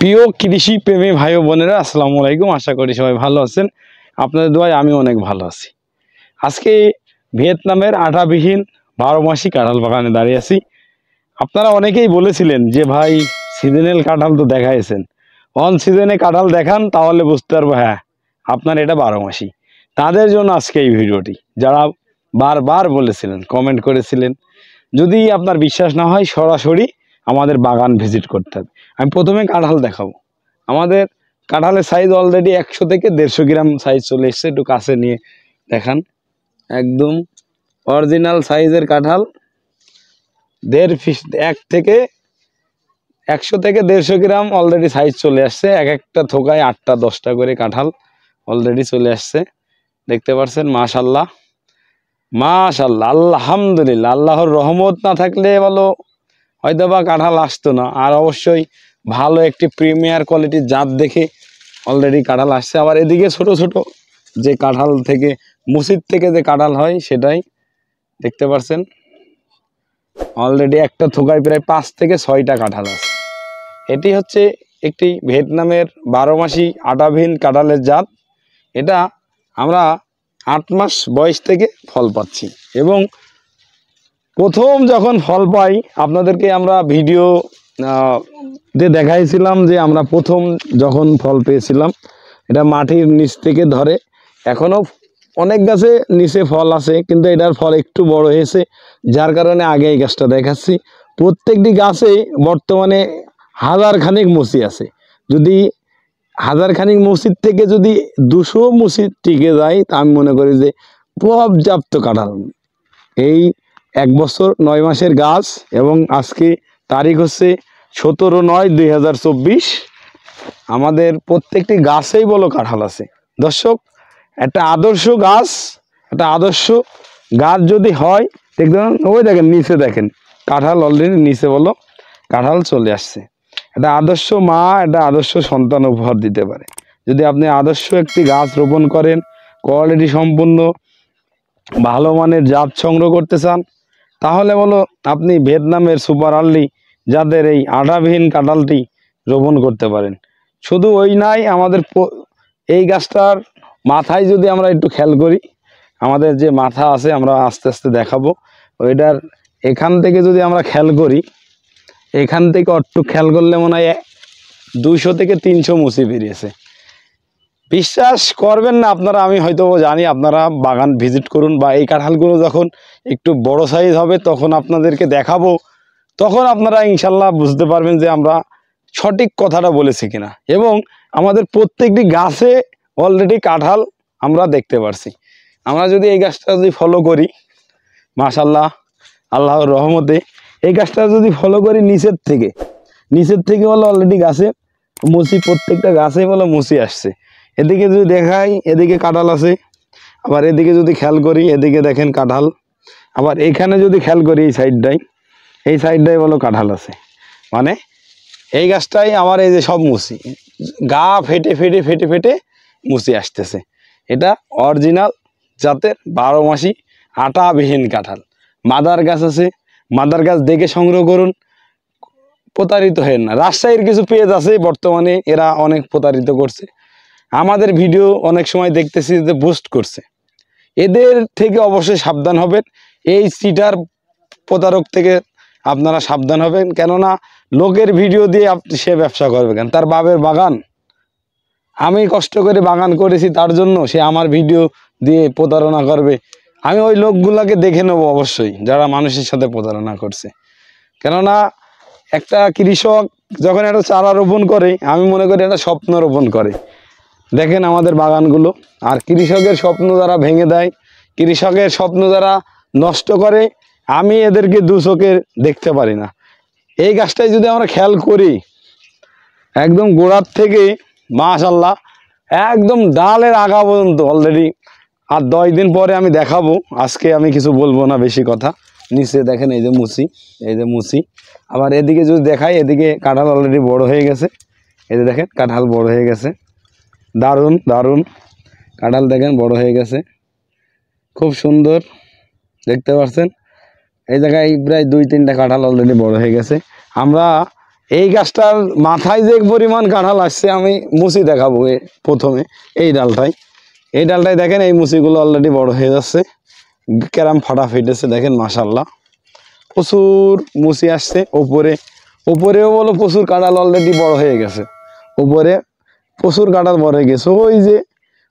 প্রিয় কৃষি প্রেমী ভাই ও বোনেরা, আসসালামু আলাইকুম। আশা করি সবাই ভালো আছেন। আপনাদের দোয়ায় আমি অনেক ভালো আছি। আজকে ভিয়েতনামের আঠাবিহীন 12 মাসি কাঁঠাল বাগানে দাঁড়িয়ে আছি। আপনারা অনেকেই বলেছিলেন যে ভাই সিজনাল কাঁঠাল তো দেখাইছেন, অন সিজনে কাঁঠাল দেখান, তাহলে বুঝতে পারবো হ্যাঁ আপনার এটা 12 মাসি। তাদের জন্য আজকে এই ভিডিওটি, যারা বারবার বলেছিলেন, কমেন্ট করেছিলেন। যদি আপনার বিশ্বাস না হয় সরাসরি আমাদের বাগান ভিজিট করতে হবে। আমি প্রথমে কাঁঠাল দেখাবো। আমাদের কাঁঠালের সাইজ অলরেডি 100 থেকে 150 গ্রাম সাইজ চলে এসছে। একটু কাছে নিয়ে দেখান, একদম অরিজিনাল সাইজের কাঁঠাল। 1 থেকে 100 থেকে 150 গ্রাম অলরেডি সাইজ চলে আসছে। এক একটা থোকায় 8টা 10টা করে কাঁঠাল অলরেডি চলে আসছে। দেখতে পাচ্ছেন, মাশাল্লাহ মাশাল্লাহ, আলহামদুলিল্লাহ। আল্লাহর রহমত না থাকলে বলো হয়তো বা কাঁঠাল আসতো না। আর অবশ্যই ভালো একটি প্রিমিয়ার কোয়ালিটির জাত দেখে অলরেডি কাঁঠাল আসছে। আবার এদিকে ছোট ছোট যে কাঁঠাল থেকে, মুসির থেকে যে কাঁঠাল হয়, সেটাই দেখতে পাচ্ছেন। অলরেডি একটা থোকায় প্রায় 5 থেকে 6টা কাঁঠাল আছে। এটি হচ্ছে একটি ভিয়েতনামের 12 মাসি আটাবিহীন কাঁঠালের জাত। এটা আমরা 8 মাস বয়স থেকে ফল পাচ্ছি। এবং প্রথম যখন ফল পাই, আপনাদেরকে আমরা ভিডিও দেখাইছিলাম যে আমরা প্রথম যখন ফল পেয়েছিলাম, এটা মাটির নিচ থেকে ধরে। এখনও অনেক গাছে নিচে ফল আছে, কিন্তু এটার ফল একটু বড় হয়েছে, যার কারণে আগে এই গাছটা দেখাচ্ছি। প্রত্যেকটি গাছে বর্তমানে 1000 খানিক মুচি আছে। যদি 1000 খানিক মুচির থেকে যদি 200 মুচি টিকে যায়, তা আমি মনে করি যে পর্যাপ্ত কাঁঠাল। এই 1 বছর 9 মাসের গাছ। এবং আজকে তারিখ হচ্ছে 17/9/2024। আমাদের প্রত্যেকটি গাছেই বলো কাঁঠাল আছে। দর্শক, একটা আদর্শ গাছ যদি হয়, দেখবেন ওই দেখেন নিচে, দেখেন কাঁঠাল অলরেডি নিচে বলো কাঁঠাল চলে আসছে। একটা আদর্শ মা একটা আদর্শ সন্তান উপহার দিতে পারে। যদি আপনি আদর্শ একটি গাছ রোপণ করেন, কোয়ালিটি সম্পূর্ণ ভালো মানের জাত সংগ্রহ করতে চান, তাহলে বলো আপনি ভিয়েতনামের সুপার আর্লি যাদের এই আঠাবিহীন কাঁঠালটি রোপণ করতে পারেন। শুধু ওই নাই, আমাদের এই গাছটার মাথায় যদি আমরা একটু খেয়াল করি, আমাদের যে মাথা আছে, আমরা আস্তে আস্তে দেখাবো, ওইটার এখান থেকে যদি আমরা খেয়াল করি, এখান থেকে একটু খেয়াল করলে মনে হয় 200 থেকে 300 মুচি বেরিয়েছে। বিশ্বাস করবেন না আপনারা, আমি হয়তো জানি, আপনারা বাগান ভিজিট করুন, বা এই কাঁঠালগুলো যখন একটু বড় সাইজ হবে তখন আপনাদেরকে দেখাবো, তখন আপনারা ইনশাল্লাহ বুঝতে পারবেন যে আমরা সঠিক কথাটা বলেছি কিনা। এবং আমাদের প্রত্যেকটি গাছে অলরেডি কাঁঠাল আমরা দেখতে পারছি। আমরা যদি এই গাছটা যদি ফলো করি, মাশাল্লাহ আল্লাহর রহমতে এই গাছটা যদি ফলো করি, নিচের থেকে বলো অলরেডি গাছে মুচি, প্রত্যেকটা গাছে বলো মুচি আসছে। এদিকে যদি দেখাই, এদিকে কাঁঠাল আছে। আবার এদিকে যদি খেয়াল করি, এদিকে দেখেন কাঁঠাল। আবার এখানে যদি খেয়াল করি, এই সাইডটাই বলো কাঁঠাল আছে। মানে এই গাছটাই আমার এই যে সব মুচি, গা ফেটে ফেটে ফেটে ফেটে মুচি আসতেছে। এটা অরিজিনাল জাতের 12 মাসি আটাবিহীন কাঁঠাল। মাদার গাছ আছে, মাদার গাছ দেখে সংগ্রহ করুন, প্রতারিত হেন না। রাজশাহীর কিছু পেজ আছে বর্তমানে, এরা অনেক প্রতারিত করছে। আমাদের ভিডিও অনেক সময় দেখতেছি যে বুস্ট করছে, এদের থেকে অবশ্যই সাবধান হবেন। এই চিটার প্রতারক থেকে আপনারা সাবধান হবেন। কেননা লোকের ভিডিও দিয়ে সে ব্যবসা করবে কেন? তার বাপের বাগান, আমি কষ্ট করে বাগান করেছি, তার জন্য সে আমার ভিডিও দিয়ে প্রতারণা করবে? আমি ওই লোকগুলাকে দেখে নেবো অবশ্যই, যারা মানুষের সাথে প্রতারণা করছে। কেননা একটা কৃষক যখন একটা চারা রোপণ করে, আমি মনে করি একটা স্বপ্ন রোপণ করে। দেখেন আমাদের বাগানগুলো। আর কৃষকের স্বপ্ন যারা ভেঙে দেয়, কৃষকের স্বপ্ন যারা নষ্ট করে, আমি এদেরকে দু চোখে দেখতে পারি না। এই গাছটাই যদি আমরা খেয়াল করি, একদম গোড়ার থেকে মাশাল্লাহ একদম ডালের আগা পর্যন্ত অলরেডি। আর 10 দিন পরে আমি দেখাবো, আজকে আমি কিছু বলবো না বেশি কথা। নিচে দেখেন এই যে মুচি। আবার এদিকে যদি দেখাই, এদিকে কাঁঠাল অলরেডি বড় হয়ে গেছে। এই যে দেখেন কাঁঠাল বড় হয়ে গেছে, দারুণ দারুণ কাঁঠাল দেখেন বড় হয়ে গেছে, খুব সুন্দর দেখতে পাচ্ছেন। এই জায়গায় প্রায় 2-3টা কাঁঠাল অলরেডি বড় হয়ে গেছে। আমরা এই গাছটার মাথায় যে পরিমাণ কাঁঠাল আসছে আমি মুচি দেখাবো প্রথমে। এই ডালটাই দেখেন, এই মুচিগুলো অলরেডি বড় হয়ে যাচ্ছে, ক্যারাম ফাটা ফেটেছে দেখেন, মাশাল্লাহ প্রচুর মুচি আসছে। উপরেও বলো প্রচুর কাঁঠাল অলরেডি বড় হয়ে গেছে, উপরে প্রচুর কাঁঠাল বড় হয়ে গেছে, ওই যে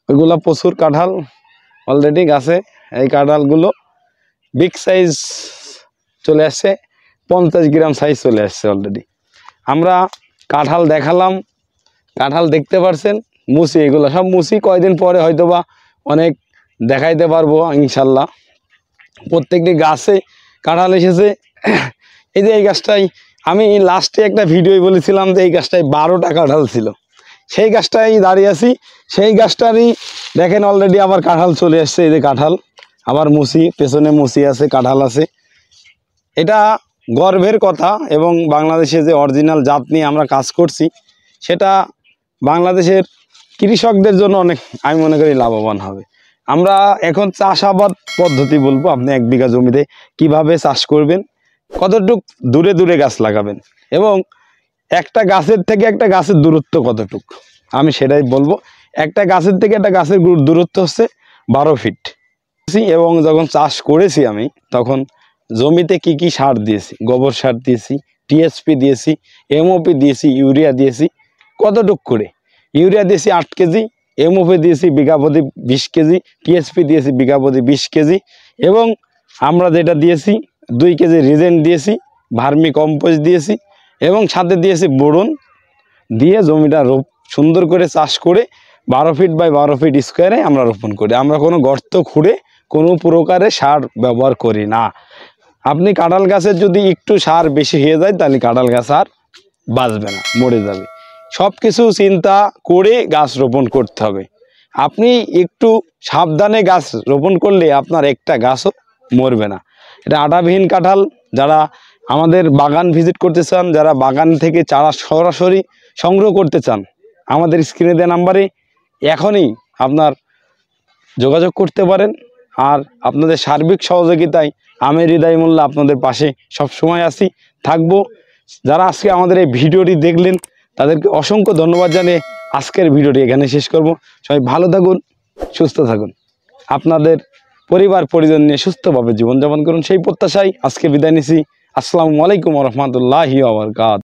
ওইগুলা প্রচুর কাঁঠাল অলরেডি গাছে। এই কাঁঠালগুলো বিগ সাইজ চলে আসছে, 50 গ্রাম সাইজ চলে আসছে অলরেডি। আমরা কাঁঠাল দেখালাম, কাঁঠাল দেখতে পারছেন, মুচি এগুলো সব মুচি, কয়দিন পরে হয়তোবা অনেক দেখাইতে পারবো ইনশাল্লাহ। প্রত্যেকটি গাছে কাঁঠাল এসেছে। এই যে এই গাছটাই আমি লাস্টে একটা ভিডিও বলেছিলাম যে এই গাছটায় 12টা কাঁঠাল ছিল, সেই গাছটাই দাঁড়িয়ে আছি। সেই গাছটারই দেখেন অলরেডি আবার কাঁঠাল চলে আসছে। এই যে কাঁঠাল আবার মুচি, পেছনে মুচি আছে, কাঁঠাল আছে। এটা গর্বের কথা, এবং বাংলাদেশে যে অরিজিনাল জাত নিয়ে আমরা কাজ করছি, সেটা বাংলাদেশের কৃষকদের জন্য অনেক, আমি মনে করি, লাভবান হবে। আমরা এখন চাষাবাদ পদ্ধতি বলবো, আপনি 1 বিঘা জমিতে কিভাবে চাষ করবেন, কতটুক দূরে দূরে গাছ লাগাবেন, এবং একটা গাছের থেকে একটা গাছের দূরত্ব কতটুক, আমি সেটাই বলবো। একটা গাছের থেকে একটা গাছের দূরত্ব হচ্ছে 12 ফিট। এবং যখন চাষ করেছি আমি, তখন জমিতে কি কি সার দিয়েছি, গোবর সার দিয়েছি, টিএসপি দিয়েছি, এমওপি দিয়েছি, ইউরিয়া দিয়েছি। কতটুক করে ইউরিয়া দিয়েছি 8 কেজি, এমওপি দিয়েছি বিঘা প্রতি 20 কেজি, টিএসপি দিয়েছি বিঘা প্রতি 20 কেজি, এবং আমরা যেটা দিয়েছি 2 কেজি রিজেন্ট দিয়েছি, ভার্মি কম্পোস্ট দিয়েছি, এবং সাথে দিয়েছি বোরন দিয়ে জমিটা সুন্দর করে চাষ করে 12 ফিট বাই 12 ফিট স্কোয়ারে আমরা রোপণ করি। আমরা কোনো গর্ত খুঁড়ে কোনো প্রকারে সার ব্যবহার করি না। আপনি কাঁঠাল গাছের যদি একটু সার বেশি হয়ে যায়, তাহলে কাঁঠাল গাছ আর বাঁচবে না, মরে যাবে। সব কিছু চিন্তা করে গাছ রোপণ করতে হবে। আপনি একটু সাবধানে গাছ রোপণ করলে আপনার একটা গাছও মরবে না। এটা আটাবিহীন কাঁঠাল। যারা আমাদের বাগান ভিজিট করতে চান, যারা বাগান থেকে চারা সরাসরি সংগ্রহ করতে চান, আমাদের স্ক্রিনে দেওয়া নাম্বারে এখনই আপনার যোগাযোগ করতে পারেন। আর আপনাদের সার্বিক সহযোগিতায় আমি হৃদয় মোল্লা আপনাদের পাশে সবসময় আছি, থাকবো। যারা আজকে আমাদের এই ভিডিওটি দেখলেন, তাদেরকে অসংখ্য ধন্যবাদ জানিয়ে আজকের ভিডিওটি এখানে শেষ করব। সবাই ভালো থাকুন, সুস্থ থাকুন, আপনাদের পরিবার পরিজন নিয়ে সুস্থভাবে জীবনযাপন করুন, সেই প্রত্যাশায় আজকে বিদায় নিছি। আসসালামু আলাইকুম ওয়া রাহমাতুল্লাহি ওয়া বারাকাতুহু।